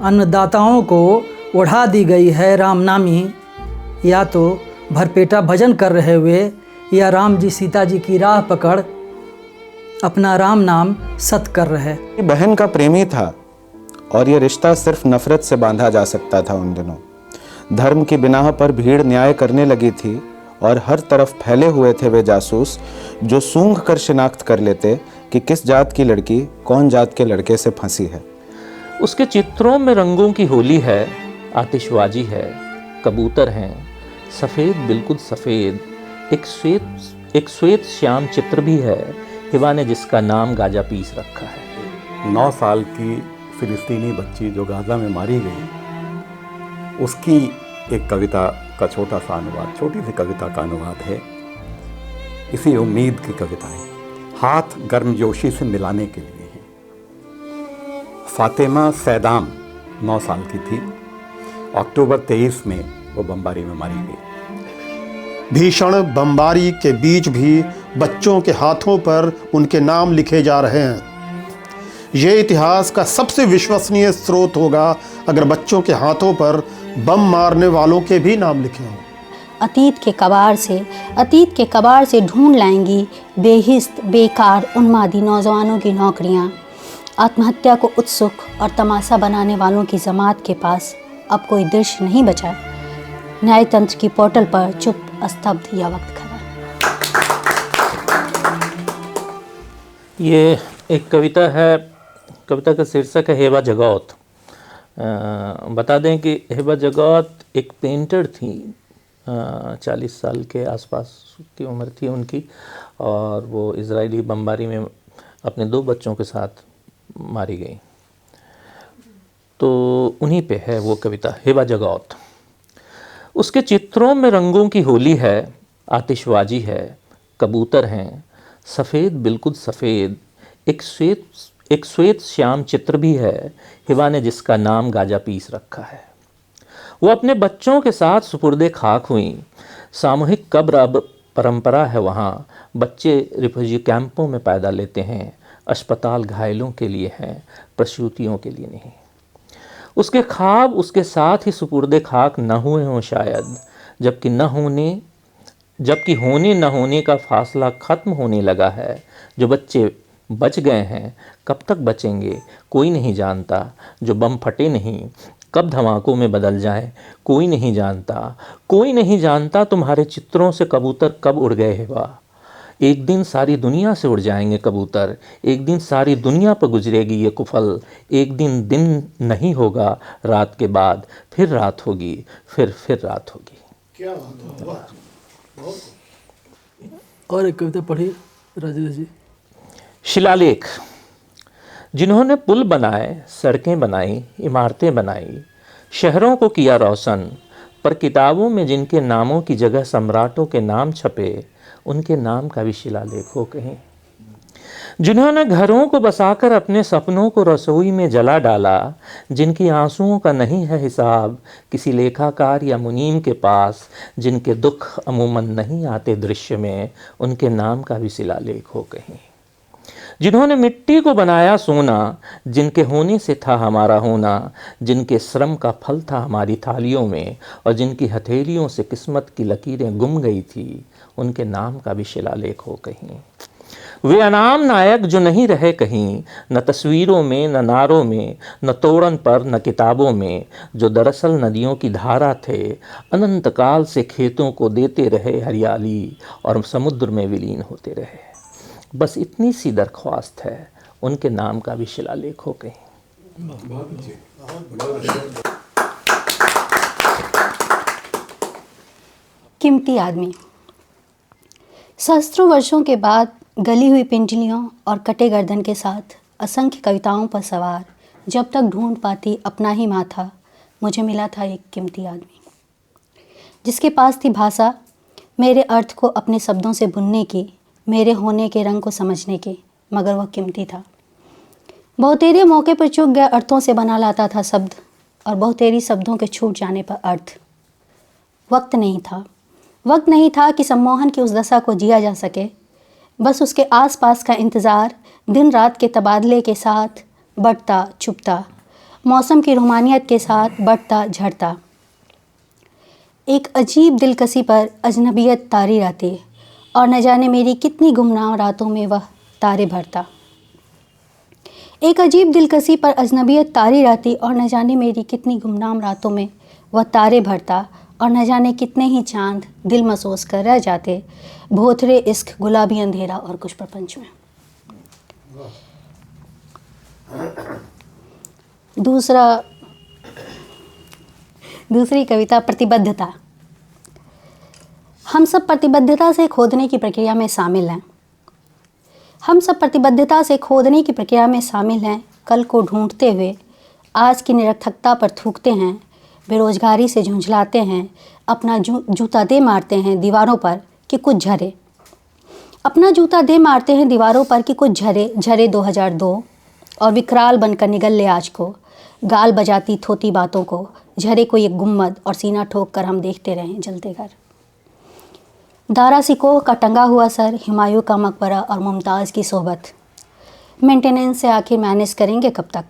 अन्नदाताओं को उड़ा दी गई है रामनामी, या तो भरपेटा भजन कर रहे हुए या राम जी सीता जी की राह पकड़ अपना राम नाम सत कर रहे। बहन का प्रेमी था और ये रिश्ता सिर्फ नफरत से बांधा जा सकता था। उन दिनों धर्म की बिनाह पर भीड़ न्याय करने लगी थी और हर तरफ फैले हुए थे वे जासूस जो सूंघ कर शिनाख्त कर लेते कि किस जात की लड़की कौन जात के लड़के से फंसी है। उसके चित्रों में रंगों की होली है, आतिशबाजी है, कबूतर हैं, सफ़ेद बिल्कुल सफ़ेद, एक श्वेत श्याम चित्र भी है, हिवा ने जिसका नाम गाजा पीस रखा है। 9 साल की फिलिस्तीनी बच्ची जो गाजा में मारी गई, उसकी एक कविता का छोटा सा अनुवाद, छोटी सी कविता का अनुवाद है। इसी उम्मीद की कविता है, हाथ गर्मजोशी से मिलाने के लिए है। फातिमा सैदाम 9 साल की थी। अक्टूबर 23 में वो बमबारी में मारी गई। भीषण बमबारी के बीच भी बच्चों के हाथों पर उनके नाम लिखे जा रहे हैं। ये इतिहास का सबसे विश्वसनीय स्रोत होगा अगर बच्चों के हाथों पर बम मारने वालों के भी नाम लिखे हों। अतीत के कबाड़ से ढूंढ लाएंगी बेहिस्त बेकार उन्मादी नौजवानों की नौकरियां। आत्महत्या को उत्सुक और तमाशा बनाने वालों की जमात के पास अब कोई दृश्य नहीं बचा। न्यायतंत्र की पोर्टल पर चुप स्तब्ध या वक्त खड़ा। ये एक कविता है, कविता का शीर्षक है हेबा जगौत। बता दें कि हेबा जगौत एक पेंटर थी, 40 साल के आसपास की उम्र थी उनकी, और वो इजरायली बमबारी में अपने 2 बच्चों के साथ मारी गई। तो उन्हीं पे है वो कविता, हेबा जगौत। उसके चित्रों में रंगों की होली है, आतिशबाजी है, कबूतर हैं, सफ़ेद बिल्कुल सफ़ेद, एक श्वेत श्याम चित्र भी है, हिवा ने जिसका नाम गाजा पीस रखा है। वो अपने बच्चों के साथ सुपुर्दे खाक हुई। सामूहिक कब्र अब परंपरा है वहाँ। बच्चे रिफ्यूजी कैंपों में पैदा लेते हैं। अस्पताल घायलों के लिए हैं, प्रसूतियों के लिए नहीं। उसके ख्वाब उसके साथ ही सुपुर्दे खाक न हुए हों शायद, जबकि होने न होने का फासला ख़त्म होने लगा है। जो बच्चे बच गए हैं कब तक बचेंगे कोई नहीं जानता। जो बम फटे नहीं कब धमाकों में बदल जाए कोई नहीं जानता। तुम्हारे चित्रों से कबूतर कब उड़ गए हेबा। एक दिन सारी दुनिया से उड़ जाएंगे कबूतर, एक दिन सारी दुनिया पर गुजरेगी ये कुफल। एक दिन नहीं होगा रात के बाद, फिर रात होगी, फिर रात होगी। क्या बात है। और एक कविता पढ़ी राजेश जी। शिलालेख। जिन्होंने पुल बनाए, सड़कें बनाई, इमारतें बनाई, शहरों को किया रोशन, पर किताबों में जिनके नामों की जगह सम्राटों के नाम छपे, उनके नाम का भी शिलालेख हो कहीं। जिन्होंने घरों को बसाकर अपने सपनों को रसोई में जला डाला, जिनकी आंसुओं का नहीं है हिसाब किसी लेखाकार या मुनीम के पास, जिनके दुख अमूमन नहीं आते दृश्य में, उनके नाम का भी शिलालेख हो कहीं। जिन्होंने मिट्टी को बनाया सोना, जिनके होने से था हमारा होना, जिनके श्रम का फल था हमारी थालियों में, और जिनकी हथेलियों से किस्मत की लकीरें गुम गई थी, उनके नाम का भी शिलालेख हो कहीं। वे अनाम नायक जो नहीं रहे कहीं, न तस्वीरों में, न नारों में, न तोड़न पर, न किताबों में, जो दरअसल नदियों की धारा थे, अनंत काल से खेतों को देते रहे हरियाली और समुद्र में विलीन होते रहे। बस इतनी सी दरख्वास्त है, उनके नाम का भी शिलालेख हो कहीं। कीमती आदमी। सहस्त्रों वर्षों के बाद गली हुई पिंडलियों और कटे गर्दन के साथ असंख्य कविताओं पर सवार, जब तक ढूंढ पाती अपना ही माथा, मुझे मिला था एक कीमती आदमी, जिसके पास थी भाषा, मेरे अर्थ को अपने शब्दों से बुनने की, मेरे होने के रंग को समझने की, मगर वह कीमती था। बहुतेरे मौके पर चूक गए अर्थों से बना लाता था शब्द, और बहुतेरी शब्दों के छूट जाने पर अर्थ। वक्त नहीं था कि सम्मोहन की उस दशा को जिया जा सके। बस उसके आसपास का इंतज़ार दिन रात के तबादले के साथ बढ़ता छुपता, मौसम की रोमानियत के साथ बढ़ता झड़ता। एक अजीब दिलकसी पर अजनबियत तारी रहती और न जाने मेरी कितनी गुमनाम रातों में वह तारे भरता। एक अजीब दिलकसी पर अजनबियत तारी रहती और न जाने मेरी कितनी गुमनाम रातों में वह तारे भरता, और न जाने कितने ही चांद दिल महसूस कर रह जाते भोथरे इश्क गुलाबी अंधेरा और कुछ प्रपंच में। दूसरी कविता प्रतिबद्धता। हम सब प्रतिबद्धता से खोदने की प्रक्रिया में शामिल हैं। हम सब प्रतिबद्धता से खोदने की प्रक्रिया में शामिल हैं। कल को ढूंढते हुए आज की निरर्थकता पर थूकते हैं, बेरोजगारी से झुंझलाते हैं, अपना जूता दे मारते हैं दीवारों पर कि कुछ झरे। अपना जूता दे मारते हैं दीवारों पर कि कुछ झरे 2002 और विकराल बनकर निगल ले आज को, गाल बजाती थोती बातों को, झरे को एक गुम्मद और सीना ठोक कर हम देखते रहें जलते घर। दारा सिकोह का टंगा हुआ सर, हुमायूं का मकबरा और मुमताज़ की सोहबत, मेंटेनेंस से आखिर मैनेज करेंगे कब तक।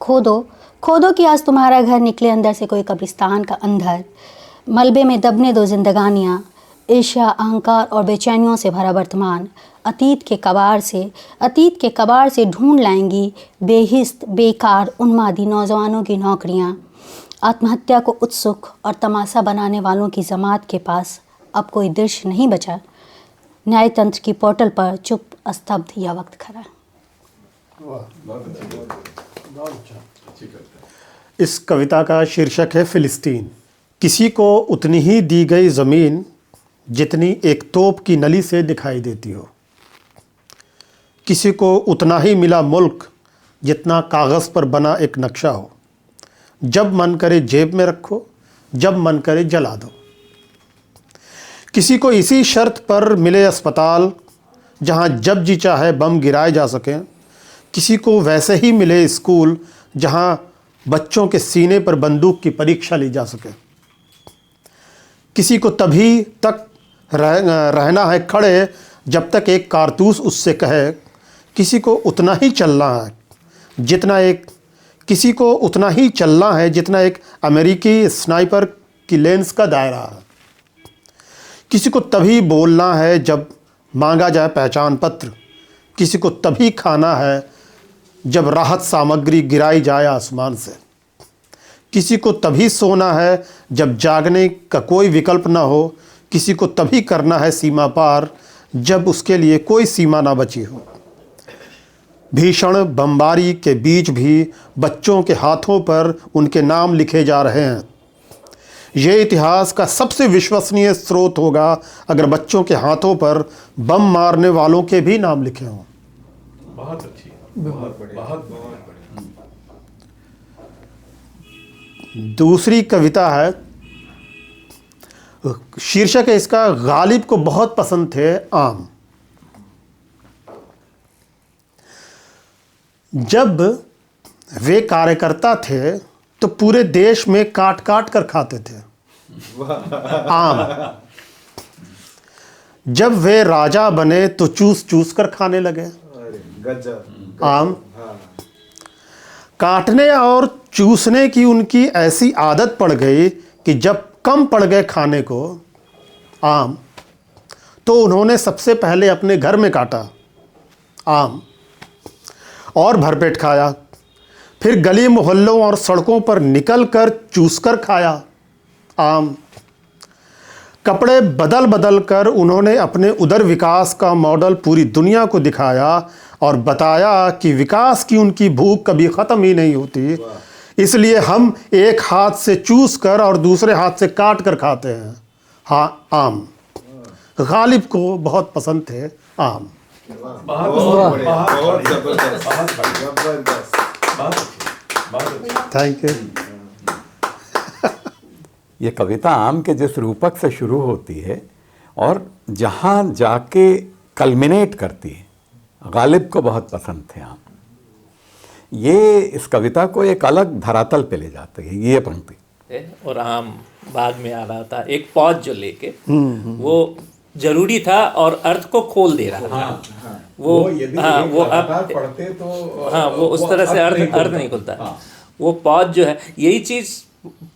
खोदो कि आज तुम्हारा घर निकले अंदर से कोई कब्रिस्तान का अंधर, मलबे में दबने दो जिंदगानियाँ, ईर्ष्या अहंकार और बेचैनियों से भरा वर्तमान, अतीत के कबाड़ से ढूंढ लाएंगी बेहिस्त बेकार उन्मादी नौजवानों की नौकरियाँ। आत्महत्या को उत्सुक और तमाशा बनाने वालों की जमात के पास अब कोई दृश्य नहीं बचा। न्यायतंत्र की पोर्टल पर चुप स्तब्ध या वक्त खड़ा। इस कविता का शीर्षक है फिलिस्तीन। किसी को उतनी ही दी गई ज़मीन जितनी एक तोप की नली से दिखाई देती हो। किसी को उतना ही मिला मुल्क जितना कागज़ पर बना एक नक्शा हो। जब मन करे जेब में रखो, जब मन करे जला दो। किसी को इसी शर्त पर मिले अस्पताल जहां जब जी चाहे बम गिराए जा सकें। किसी को वैसे ही मिले स्कूल जहां बच्चों के सीने पर बंदूक की परीक्षा ली जा सके। किसी को तभी तक रहना है खड़े जब तक एक कारतूस उससे कहे किसी को उतना ही चलना है जितना एक अमेरिकी स्नाइपर की लेंस का दायरा है। किसी को तभी बोलना है जब मांगा जाए पहचान पत्र। किसी को तभी खाना है जब राहत सामग्री गिराई जाए आसमान से। किसी को तभी सोना है जब जागने का कोई विकल्प ना हो। किसी को तभी करना है सीमा पार जब उसके लिए कोई सीमा ना बची हो। भीषण बमबारी के बीच भी बच्चों के हाथों पर उनके नाम लिखे जा रहे हैं। ये इतिहास का सबसे विश्वसनीय स्रोत होगा अगर बच्चों के हाथों पर बम मारने वालों के भी नाम लिखे हों। बहुत अच्छी, बहुत बढ़िया। दूसरी कविता है, शीर्षक है इसका गालिब को बहुत पसंद थे आम। जब वे कार्यकर्ता थे तो पूरे देश में काट काट कर खाते थे आम। जब वे राजा बने तो चूस चूस कर खाने लगे आम। काटने और चूसने की उनकी ऐसी आदत पड़ गई कि जब कम पड़ गए खाने को आम तो उन्होंने सबसे पहले अपने घर में काटा आम और भरपेट खाया। फिर गली मोहल्लों और सड़कों पर निकल कर चूस कर खाया आम। कपड़े बदल बदल कर उन्होंने अपने उदर विकास का मॉडल पूरी दुनिया को दिखाया और बताया कि विकास की उनकी भूख कभी ख़त्म ही नहीं होती। इसलिए हम एक हाथ से चूस कर और दूसरे हाथ से काट कर खाते हैं हाँ आम। गालिब को बहुत पसंद थे आम। Thank you. ये कविता आम के जिस रूपक से शुरू होती है और जहाँ जाके कल्मिनेट करती है, गालिब को बहुत पसंद थे आम। ये इस कविता को एक अलग धरातल पे ले जाते हैं ये पंक्ति। और आम बाद में आ रहा था एक पौध जो लेके वो जरूरी था और अर्थ को खोल दे रहा था। वो आप पढ़ते तो हाँ, वो उस तरह से अर्थ नहीं खुलता। वो पॉज जो है, यही चीज़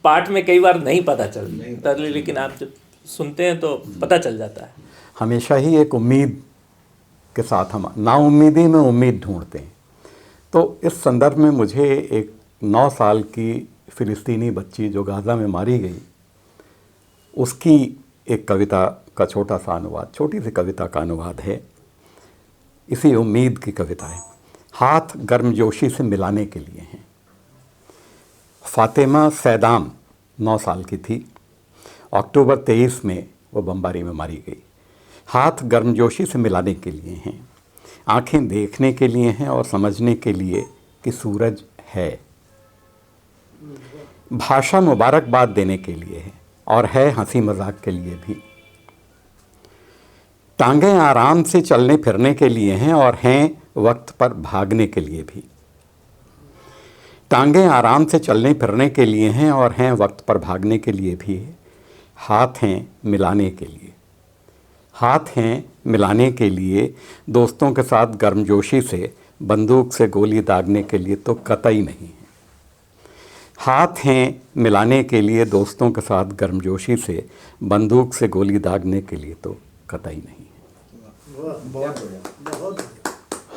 पाठ में कई बार नहीं पता चलता, लेकिन आप जब सुनते हैं तो पता चल जाता है। हमेशा ही एक उम्मीद के साथ हम नाउम्मीदी में उम्मीद ढूंढते हैं। तो इस संदर्भ में मुझे एक 9 साल की फ़िलिस्तीनी बच्ची जो गाज़ा में मारी गई, उसकी एक कविता का छोटा सा अनुवाद, छोटी सी कविता का अनुवाद है। इसी उम्मीद की कविता है। हाथ गर्मजोशी से मिलाने के लिए हैं। फ़ातिमा सैदाम 9 साल की थी। अक्टूबर 23 में वो बमबारी में मारी गई। हाथ गर्मजोशी से मिलाने के लिए हैं, आंखें देखने के लिए हैं और समझने के लिए कि सूरज है। भाषा मुबारकबाद देने के लिए है और है हंसी मजाक के लिए भी। टांगें आराम से चलने फिरने के लिए हैं और हैं वक्त पर भागने के लिए भी। टांगें आराम से चलने फिरने के लिए हैं और हैं वक्त पर भागने के लिए भी। हाथ हैं मिलाने के लिए, हाथ हैं मिलाने के लिए, दोस्तों के साथ गर्मजोशी से बंदूक से गोली दागने के लिए तो कतई नहीं है। हाथ हैं मिलाने के लिए, दोस्तों के साथ गर्मजोशी से बंदूक से गोली दागने के लिए तो कतई नहीं है।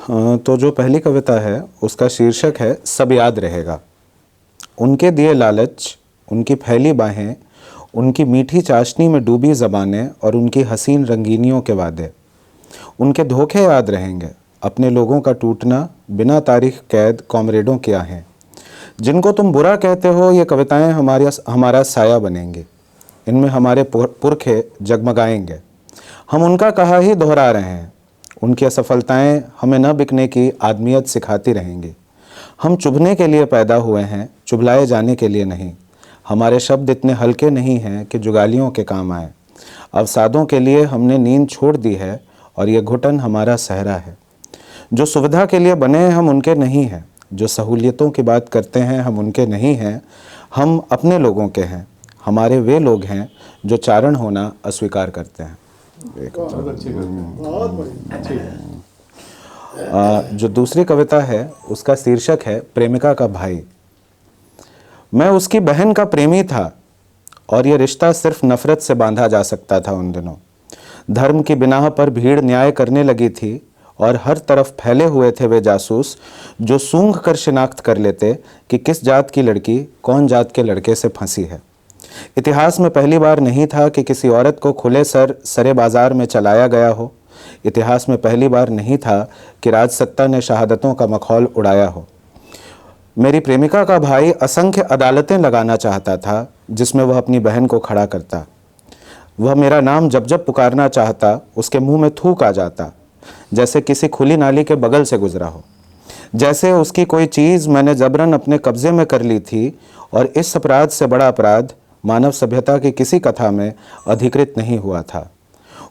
हाँ, तो जो पहली कविता है उसका शीर्षक है सब याद रहेगा। उनके दिए लालच, उनकी फैली बाहें, उनकी मीठी चाशनी में डूबी ज़बानें और उनकी हसीन रंगीनियों के वादे, उनके धोखे याद रहेंगे, अपने लोगों का टूटना, बिना तारीख कैद कॉमरेडों के आहें। जिनको तुम बुरा कहते हो ये कविताएं हमारा साया बनेंगी, इनमें हमारे पुरखे जगमगाएंगे। हम उनका कहा ही दोहरा रहे हैं, उनकी असफलताएं हमें न बिकने की आदमियत सिखाती रहेंगी। हम चुभने के लिए पैदा हुए हैं, चुभलाए जाने के लिए नहीं। हमारे शब्द इतने हल्के नहीं हैं कि जुगालियों के काम आए। अवसादों के लिए हमने नींद छोड़ दी है और ये घुटन हमारा सहरा है। जो सुविधा के लिए बने हैं हम उनके नहीं हैं, जो सहूलियतों की बात करते हैं हम उनके नहीं हैं। हम अपने लोगों के हैं, हमारे वे लोग हैं जो चारण होना अस्वीकार करते हैं। जो दूसरी कविता है उसका शीर्षक है प्रेमिका का भाई। मैं उसकी बहन का प्रेमी था और ये रिश्ता सिर्फ नफरत से बांधा जा सकता था उन दिनों। धर्म की बिनाह पर भीड़ न्याय करने लगी थी और हर तरफ फैले हुए थे वे जासूस जो सूंघ कर शिनाख्त कर लेते कि किस जात की लड़की कौन जात के लड़के से फंसी है। इतिहास में पहली बार नहीं था कि किसी औरत को खुले सरे बाजार में चलाया गया हो। इतिहास में पहली बार नहीं था कि राजसत्ता ने शहादतों का मखौल उड़ाया हो। मेरी प्रेमिका का भाई असंख्य अदालतें लगाना चाहता था जिसमें वह अपनी बहन को खड़ा करता। वह मेरा नाम जब जब पुकारना चाहता उसके मुंह में थूक आ जाता, जैसे किसी खुली नाली के बगल से गुजरा हो, जैसे उसकी कोई चीज़ मैंने जबरन अपने कब्जे में कर ली थी और इस अपराध से बड़ा अपराध मानव सभ्यता की किसी कथा में अधिकृत नहीं हुआ था।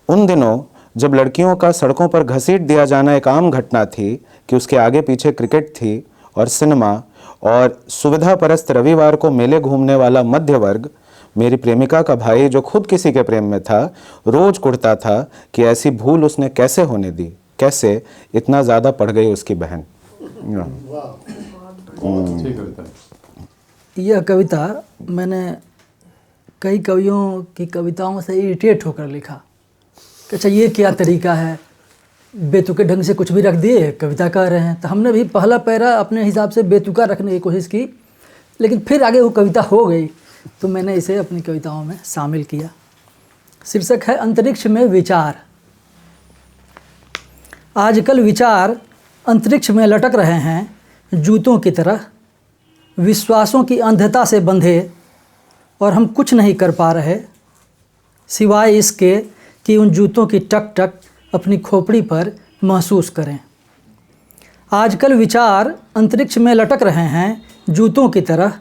उन दिनों जब लड़कियों का सड़कों पर घसीट दिया जाना एक आम घटना थी कि उसके आगे पीछे क्रिकेट थी और सिनेमा और सुविधा परस्त रविवार को मेले घूमने वाला मध्य वर्ग, मेरी प्रेमिका का भाई जो खुद किसी के प्रेम में था रोज कुढ़ता था कि ऐसी भूल उसने कैसे होने दी, कैसे इतना ज़्यादा पड़ गई उसकी बहन। यह कविता मैंने कई कवियों की कविताओं से इरिटेट होकर लिखा कि अच्छा ये क्या तरीका है, बेतुके ढंग से कुछ भी रख दिए, कविता कह रहे हैं। तो हमने भी पहला पैरा अपने हिसाब से बेतुका रखने की कोशिश की, लेकिन फिर आगे वो कविता हो गई तो मैंने इसे अपनी कविताओं में शामिल किया। शीर्षक है अंतरिक्ष में विचार। आजकल विचार अंतरिक्ष में लटक रहे हैं जूतों की तरह, विश्वासों की अंधता से बंधे, और हम कुछ नहीं कर पा रहे सिवाय इसके कि उन जूतों की टक टक अपनी खोपड़ी पर महसूस करें। आजकल विचार अंतरिक्ष में लटक रहे हैं जूतों की तरह,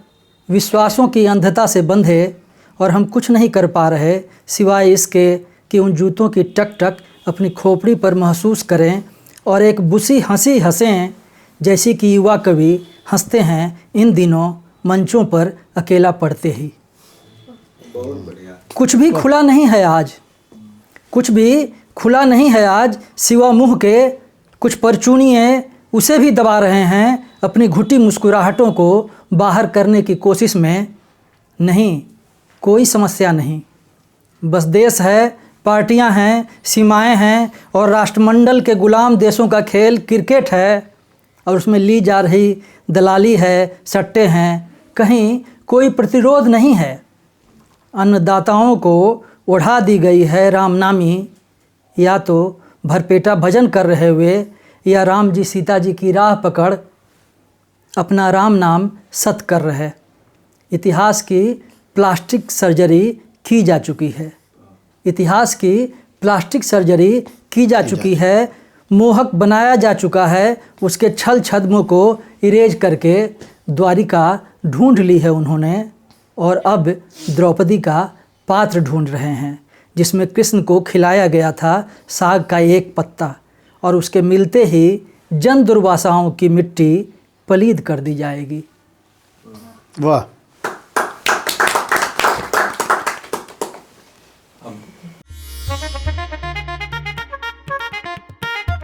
विश्वासों की अंधता से बंधे, और हम कुछ नहीं कर पा रहे सिवाय इसके कि उन जूतों की टक टक अपनी खोपड़ी पर महसूस करें और एक बुसी हंसी हंसें जैसी कि युवा कवि हंसते हैं इन दिनों मंचों पर अकेला पढ़ते ही। कुछ भी खुला नहीं है आज, कुछ भी खुला नहीं है आज सिवा मुंह के, कुछ परचूनिए उसे भी दबा रहे हैं अपनी घुटी मुस्कुराहटों को बाहर करने की कोशिश में। नहीं, कोई समस्या नहीं, बस देश है, पार्टियां हैं, सीमाएं हैं और राष्ट्रमंडल के गुलाम देशों का खेल क्रिकेट है और उसमें ली जा रही दलाली है, सट्टे हैं। कहीं कोई प्रतिरोध नहीं है। अन्नदाताओं को उड़ा दी गई है रामनामी, या तो भरपेटा भजन कर रहे हुए या राम जी सीता जी की राह पकड़ अपना राम नाम सत कर रहे। इतिहास की प्लास्टिक सर्जरी की जा चुकी है, इतिहास की प्लास्टिक सर्जरी की जा चुकी है, मोहक बनाया जा चुका है, उसके छल छद्म को इरेज करके द्वारिका ढूंढ ली है उन्होंने और अब द्रौपदी का पात्र ढूंढ रहे हैं जिसमें कृष्ण को खिलाया गया था साग का एक पत्ता और उसके मिलते ही जन दुर्वासाओं की मिट्टी पलीद कर दी जाएगी। वाह।